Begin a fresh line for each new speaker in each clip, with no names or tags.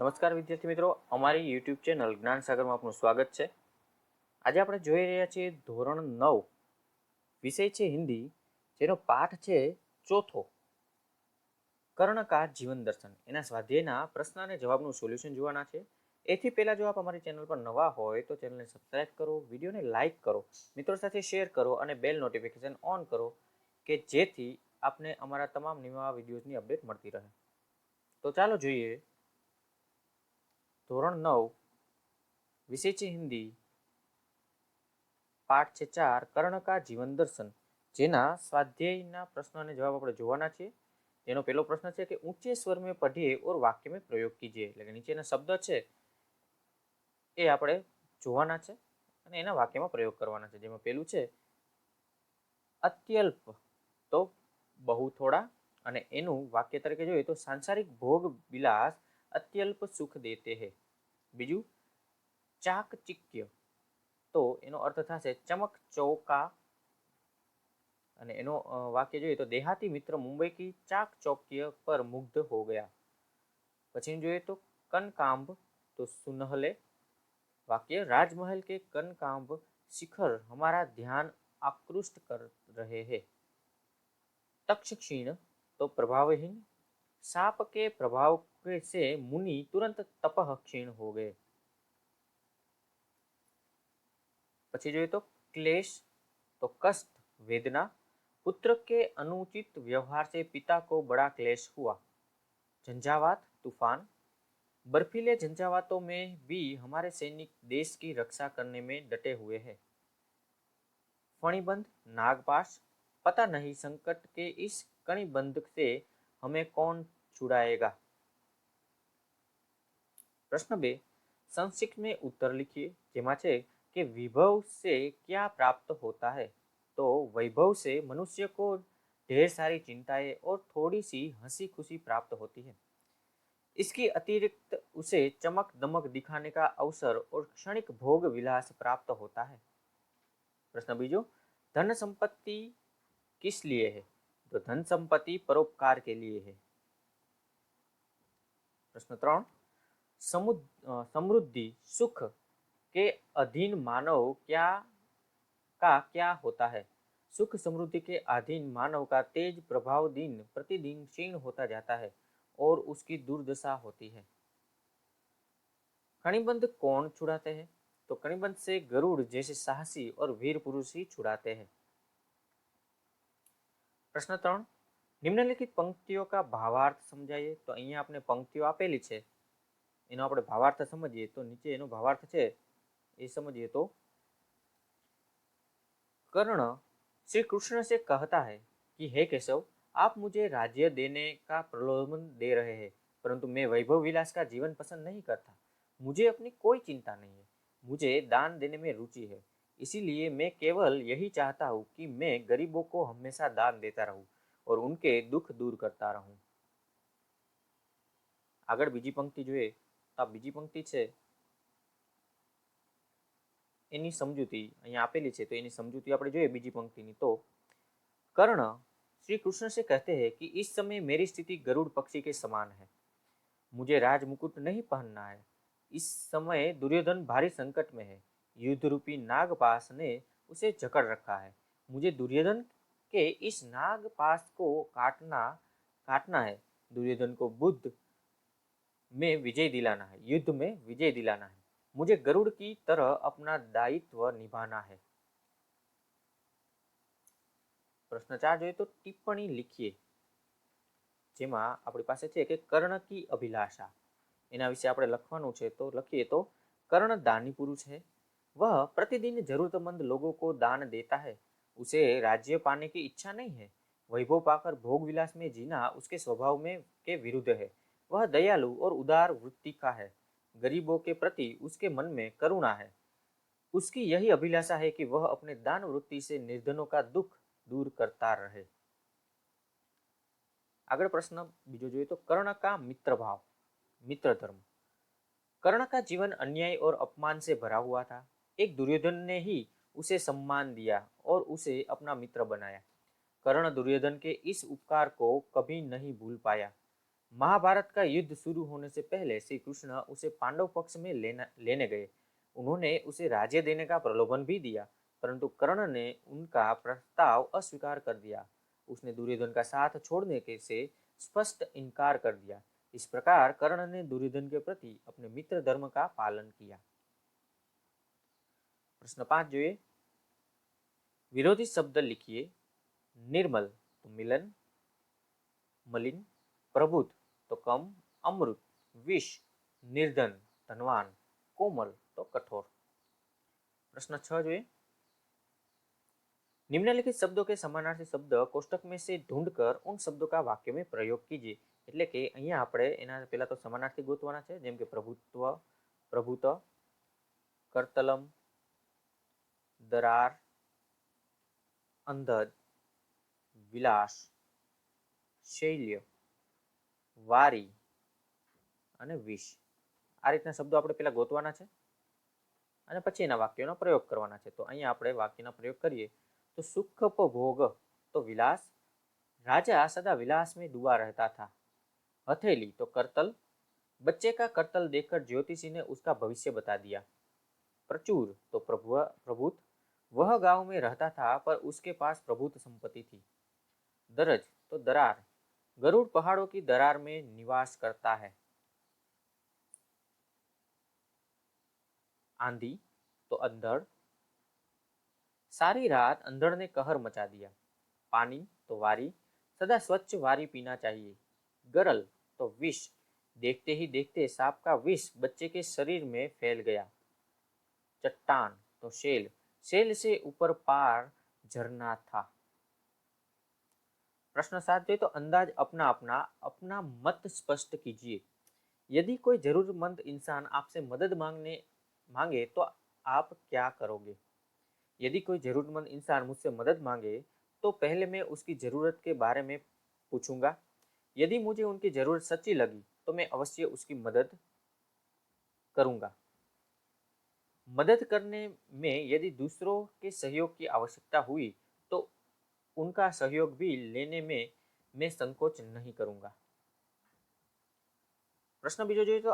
નમસ્કાર વિદ્યાર્થી મિત્રો, અમારી યુટ્યુબ ચેનલ જ્ઞાન સાગરમાં આપનું સ્વાગત છે. આજે આપણે જોઈ રહ્યા છીએ ધોરણ 9, વિષય છે હિન્દી, જેનો પાઠ છે ચોથો, કર્ણકા જીવન દર્શન. એના સ્વાધ્યાયના પ્રશ્ન અને જવાબનું સોલ્યુશન જોવાના છે. એથી પહેલાં જો આપ અમારી ચેનલ પર નવા હોય તો ચેનલને સબસ્ક્રાઈબ કરો, વિડીયોને લાઇક કરો, મિત્રો સાથે શેર કરો અને બેલ નોટિફિકેશન ઓન કરો કે જેથી આપને અમારા તમામ નવા વિડીયોઝની અપડેટ મળતી રહે. તો ચાલો જોઈએ. ધોરણ 9, વિષય છે હિન્દી, પાઠ છે 4, કર્ણકા જીવન દર્શન, જેના સ્વાધ્યાયના પ્રશ્ન અને જવાબ આપણે જોવાના છે. એનો પહેલો પ્રશ્ન છે કે ઊંચે સ્वर में पढ़िए और वाक्य में प्रयोग कीजिए. એટલે કે નીચેના શબ્દ છે એ આપણે જોવાના છે અને એના વાક્યમાં પ્રયોગ કરવાના છે. જેમાં પહેલું છે અત્યલ્પ, તો બહુ થોડા, અને એનું વાક્ય તરીકે જોઈએ તો સાંસારિક ભોગ વિલાસ અત્યલ્પ સુખ દેતે હૈ. બીજું ચાકચિક્ય, તો એનો અર્થ થશે ચમક ચौका, અને એનો વાક્ય જોઈએ તો देहाती मित्र मुंबई की चाक चौक्य पर मुग्ध हो गया. પછી જોઈએ તો कनकाम्ब, तो सुनहले. वाक्य राजमहल के कनकाम्ब शिखर हमारा ध्यान आकृष्ट कर रहे हैं. तक्षक्षीण, तो प्रभावहीन. साप के प्रभाव से मुनि तुरंत तपह क्षीण हो गए. પછી જોઈએ તો क्लेश, तो कष्ट, वेदना. पुत्र के अनुचित व्यवहार से पिता को बड़ा क्लेश हुआ. झंझावात, तूफान. बर्फीले झंझावातों में भी हमारे सैनिक देश की रक्षा करने में डटे हुए हैं. फणिबंध, नागपाश. पता नहीं संकट के इस कणिबंध से हमें कौन छुड़ाएगा. प्रश्न 2, संक्षिप्त में उत्तर लिखिए. જેમાં છે कि विभव से क्या प्राप्त होता है. तो वैभव से मनुष्य को ढेर सारी चिंताएं और थोड़ी सी हंसी खुशी प्राप्त होती है. इसकी अतिरिक्त उसे चमक दमक दिखाने का अवसर और क्षणिक भोग विलास प्राप्त होता है. प्रश्न बीजो, धन संपत्ति किस लिए है. तो धन संपत्ति परोपकार के लिए है. प्रश्न 3, समृद्धि सुख के अधीन मानव क्या होता है. सुख समृद्धि के अधीन मानव का तेज प्रभाव दिन प्रतिदिन क्षीण होता जाता है और उसकी दुर्दशा होती है. कणिबंध कौन छुड़ाते हैं. तो कणिबंध से गरुड़ जैसे साहसी और वीर पुरुष ही छुड़ाते हैं. प्रश्न 3, निम्नलिखित पंक्तियों का भावार्थ समझाइए. तो અહીંયા આપણે પંક્તિઓ આપેલી છે, એનો આપણે ભાવાર્થ સમજીએ. તો નીચે એનો ભાવાર્થ છે એ समझिए. तो कर्ण श्री कृष्ण से कहता है कि हे केशव, आप मुझे राज्य देने का प्रलोभन दे रहे हैं, परंतु मैं वैभव विलास का जीवन पसंद नहीं करता. मुझे अपनी कोई चिंता नहीं है. मुझे दान देने में रुचि है. इसीलिए मैं केवल यही चाहता हूँ कि मैं गरीबों को हमेशा दान देता रहूं और उनके दुख दूर करता रहूं. આગળ બીજી પંક્તિ જોઈએ તો આ બીજી પંક્તિ છે એની સમજૂતી અહીંયા આપેલી છે. તો એની સમજૂતી આપણે જોઈએ બીજી પંક્તિની. તો कर्ण श्री कृष्ण से कहते हैं कि इस समय मेरी स्थिति गरुड़ पक्षी के समान है. मुझे राज मुकुट नहीं पहनना है. इस समय दुर्योधन भारी संकट में है. युद्ध रूपी नागपाश ने उसे जकड़ रखा है. मुझे दुर्योधन के इस नागपाश को काटना है. दुर्योधन को बुद्ध में विजय दिलाना है, युद्ध में विजय दिलाना है. मुझे गरुड़ की तरह अपना दायित्व निभाना है. प्रश्न 4 જોઈએ તો ટિપ્પણી लिखिए. જેમાં આપણી પાસે છે કે કર્ણ की अभिलाषा, એના વિશે આપણે લખવાનું છે. તો લખીએ તો कर्ण दानी पुरुष है. वह प्रतिदिन जरूरतमंद लोगों को दान देता है. उसे राज्य पाने की इच्छा नहीं है. वैभव पाकर भोग विलास में जीना उसके स्वभाव में के विरुद्ध है. वह दयालु और उदार वृत्ति का है. गरीबों के प्रति उसके मन में करुणा है. उसकी यही अभिलाषा है कि वह अपने दान वृत्ति से निर्धनों का दुख दूर करता रहे. આગળ પ્રશ્ન બીજો જોઈએ તો कर्ण का मित्र भाव, मित्र धर्म. कर्ण का जीवन अन्याय और अपमान से भरा हुआ था. एक दुर्योधन ने ही उसे सम्मान दिया और उसे अपना मित्र बनाया. कर्ण दुर्योधन के इस उपकार को कभी नहीं भूल पाया. महाभारत का युद्ध शुरू होने से पहले श्री कृष्ण उसे पांडव पक्ष में लेने गए। उन्होंने उसे राज्य देने का प्रलोभन भी दिया, परंतु कर्ण ने उनका प्रस्ताव अस्वीकार कर दिया। उसने दुर्योधन का साथ छोड़ने के से स्पष्ट इनकार कर दिया। इस प्रकार कर्ण ने दुर्योधन के प्रति अपने मित्र धर्म का पालन किया। प्रश्न 5 જોઈએ। विरोधी शब्द लिखिए। निर्मल तो मिलन, मलिन, प्रबुद्ध तो कम, अमृत, विष, निर्धन, धनवान, कोमल तो कठोर। प्रश्न 6 જોઈએ। निम्नलिखित शब्दों के समानार्थी शब्द कोष्टक में से ढूंढकर उन शब्दों का वाक्य में प्रयोग कीजिए। એટલે કે અહીંયા આપણે એના પહેલા તો સમાનાર્થી ગોતવાના છે, જેમ કે પ્રભુત્વ, પ્રભુત, કરતલમ, દરાર, અંધદ, વિલાસ, શૈલ્ય, વારી અને વિષ। આ રીતના શબ્દો આપણે પહેલા ગોતવાના છે અને પછી એના વાક્યોનો પ્રયોગ કરવાના છે। તો અહીંયા આપણે વાક્યનો પ્રયોગ કરીએ तो सुखोपभोग तो विलास, राजा सदा विलास में डूबा रहता था। हथेली तो करतल, बच्चे का करतल देखकर ज्योतिषी ने उसका भविष्य बता दिया। प्रचुर तो प्रभुत, वह गांव में रहता था पर उसके पास प्रभुत संपत्ति थी। दरज तो दरार, गरुड़ पहाड़ों की दरार में निवास करता है। आंधी तो अंधड़, सारी रात अंधड़ ने कहर मचा दिया। पानी तो वारी, सदा स्वच्छ वारी पीना चाहिए। गरल तो विष, देखते ही देखते सांप का विष बच्चे के शरीर में फैल गया। चट्टान तो शेल, शेल से ऊपर पार झरना था। प्रश्न 7 जो तो अंदाज अपना अपना अपना मत स्पष्ट कीजिए। यदि कोई जरूरतमंद इंसान आपसे मदद मांगे तो आप क्या करोगे? यदि कोई जरूरतमंद इंसान मुझसे मदद मांगे तो पहले मैं उसकी ज़रूरत के बारे में पूछूंगा। यदि मुझे उनकी ज़रूरत सच्ची लगी तो मैं अवश्य उसकी मदद करूंगा। मदद करने में यदि दूसरों के सहयोग की आवश्यकता हुई तो उनका सहयोग भी लेने में मैं संकोच नहीं करूंगा। प्रश्न बीजो જોઈએ तो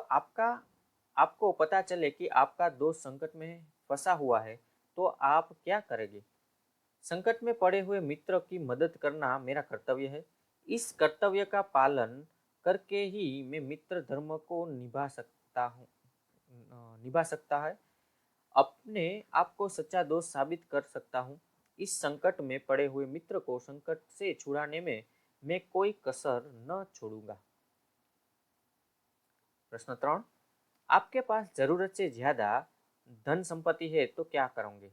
आपको पता चले कि आपका दोस्त संकट में फंसा हुआ है तो आप क्या करेंगे? संकट में पड़े हुए मित्र की मदद करना मेरा कर्तव्य है। इस कर्तव्य का पालन करके ही मैं मित्र धर्म को निभा सकता है, अपने आप को सच्चा दोस्त साबित कर सकता हूँ। इस संकट में पड़े हुए मित्र को संकट से छुड़ाने में मैं कोई कसर न छोड़ूंगा। प्रश्न 3 आपके पास जरूरत से ज्यादा धन संपत्ति है तो क्या करोगे?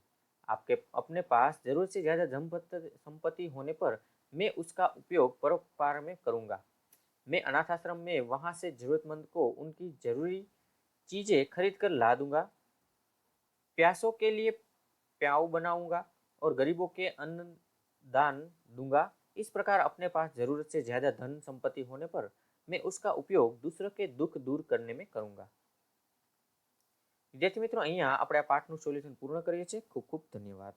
आपके अपने पास जरूरत से ज्यादा धन संपत्ति होने पर मैं उसका उपयोग परोपकार में करूंगा। मैं अनाथ आश्रम में वहां से जरूरतमंद को उनकी जरूरी चीजें खरीद कर ला दूंगा। प्यासों के लिए प्याऊ बनाऊंगा और गरीबों के अन्न दान दूंगा। इस प्रकार अपने पास जरूरत से ज्यादा धन संपत्ति होने पर मैं उसका उपयोग दूसरों के दुख दूर करने में करूंगा। विद्यार्थी मित्रों, અહીંયા આપણે આ પાઠનું સોલ્યુશન પૂર્ણ કરીએ છીએ। ખૂબ ખૂબ ધન્યવાદ।